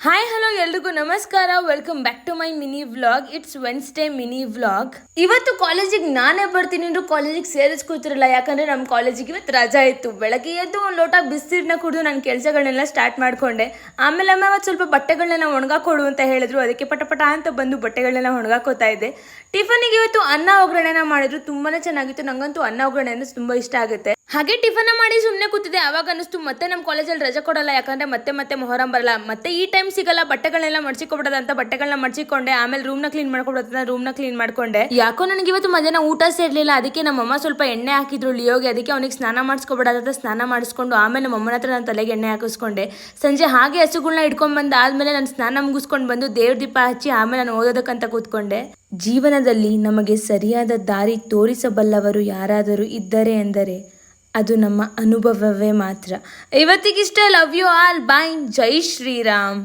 Hi hello ಎಲ್ರಿಗೂ ನಮಸ್ಕಾರ. Welcome back to my mini vlog. It's Wednesday mini vlog. ಇವತ್ತು ಕಾಲೇಜಿಗೆ ನಾನೇ ಬರ್ತೀನಿ ಅಂದ್ರೂ ಕಾಲೇಜಿಗೆ ಸೇರಿಸ್ಕೊತಿರಲ್ಲ, ಯಾಕಂದ್ರೆ ನಮ್ಮ ಕಾಲೇಜಿಗೆ ಇವತ್ತು ರಜಾ ಇತ್ತು. ಬೆಳಗ್ಗೆ ಎದ್ದು ಒಂದು ಲೋಟ ಬಿಸಿನೀರನ್ನ ಕುಡಿದು ನನ್ನ ಕೆಲಸಗಳನ್ನೆಲ್ಲ ಸ್ಟಾರ್ಟ್ ಮಾಡ್ಕೊಂಡೆ. ಆಮೇಲೆ ಅಮ್ಮ ಅವತ್ತು ಸ್ವಲ್ಪ ಬಟ್ಟೆಗಳನ್ನೆಲ್ಲ ಒಣಗಾಕೊಡು ಅಂತ ಹೇಳಿದ್ರು. ಅದಕ್ಕೆ ಪಟ ಅಂತ ಬಂದು ಬಟ್ಟೆಗಳನ್ನೆಲ್ಲ ಒಣಗಾಕೋತಾ ಇದ್ದೆ. ಟಿಫನಿಗೆ ಇವತ್ತು ಅನ್ನ ಒಗ್ಗರಣೆನ ಮಾಡಿದ್ರು, ತುಂಬಾನೇ ಚೆನ್ನಾಗಿತ್ತು. ನಂಗಂತೂ ಅನ್ನ ಒಗ್ಗರಣೆ ಅಂದ್ರೆ ತುಂಬಾ ಇಷ್ಟ ಆಗುತ್ತೆ. ಹಾಗೆ ಟಿಫನ್ ಮಾಡಿ ಸುಮ್ಮನೆ ಕೂತಿದ್ದೆ. ಅವಾಗ ಅನಿಸ್ತು ಮತ್ತೆ ನಮ್ಮ ಕಾಲೇಜಲ್ಲಿ ರಜೆ ಕೊಡಲ್ಲ, ಯಾಕಂದ್ರೆ ಮತ್ತೆ ಮೊಹರಂ ಬರಲ್ಲ, ಮತ್ತೆ ಈ ಟೈಮ್ ಸಿಗಲ್ಲ, ಬಟ್ಟೆಗಳನ್ನೆಲ್ಲ ಮಡ್ಚಿಕೊಬಿಡೋದು ಅಂತ ಬಟ್ಟೆಗಳನ್ನ ಮಡ್ಚಿಕೊಂಡೆ. ಆಮೇಲೆ ರೂಮ್ನ ಕ್ಲೀನ್ ಮಾಡ್ಕೊಬಿಡೋದನ್ನ ರೂಮ್ನ ಕ್ಲೀನ್ ಮಾಡ್ಕೊಂಡೆ. ಯಾಕೋ ನನಗೆ ಇವತ್ತು ಮಧ್ಯಾಹ್ನ ಊಟ ಸೇರ್ಲಿಲ್ಲ. ಅದಕ್ಕೆ ನಮ್ಮಮ್ಮ ಸ್ವಲ್ಪ ಎಣ್ಣೆ ಹಾಕಿದ್ರು ಲಿಯೋಗೆ. ಅದಕ್ಕೆ ಅವನಿಗೆ ಸ್ನಾನ ಮಾಡಿಸ್ಕೊಬಿಡೋದಂತ ಸ್ನಾನ ಮಾಡಿಸ್ಕೊಂಡು ಆಮೇಲೆ ನಮ್ಮಮ್ಮನ ಹತ್ರ ನಾನು ತಲೆಗೆ ಎಣ್ಣೆ ಹಾಕಿಸ್ಕೊಂಡೆ. ಸಂಜೆ ಹಾಗೆ ಹಸುಗಳನ್ನ ಇಟ್ಕೊಂಡ್ ಬಂದ ಆದ್ಮೇಲೆ ನಾನು ಸ್ನಾನ ಮುಗಿಸ್ಕೊಂಡು ಬಂದು ದೇವ್ರ ದೀಪ ಹಚ್ಚಿ ಆಮೇಲೆ ನಾನು ಓದೋದಕ್ಕಂತ ಕೂತ್ಕೊಂಡೆ. ಜೀವನದಲ್ಲಿ ನಮಗೆ ಸರಿಯಾದ ದಾರಿ ತೋರಿಸಬಲ್ಲವರು ಯಾರಾದರೂ ಇದ್ದರೆ ಎಂದರೆ ಅದು ನಮ್ಮ ಅನುಭವವೇ ಮಾತ್ರ. ಇವತ್ತಿಗಿಷ್ಟ. Love you all. ಬಾಯ್. ಜೈ ಶ್ರೀರಾಮ್.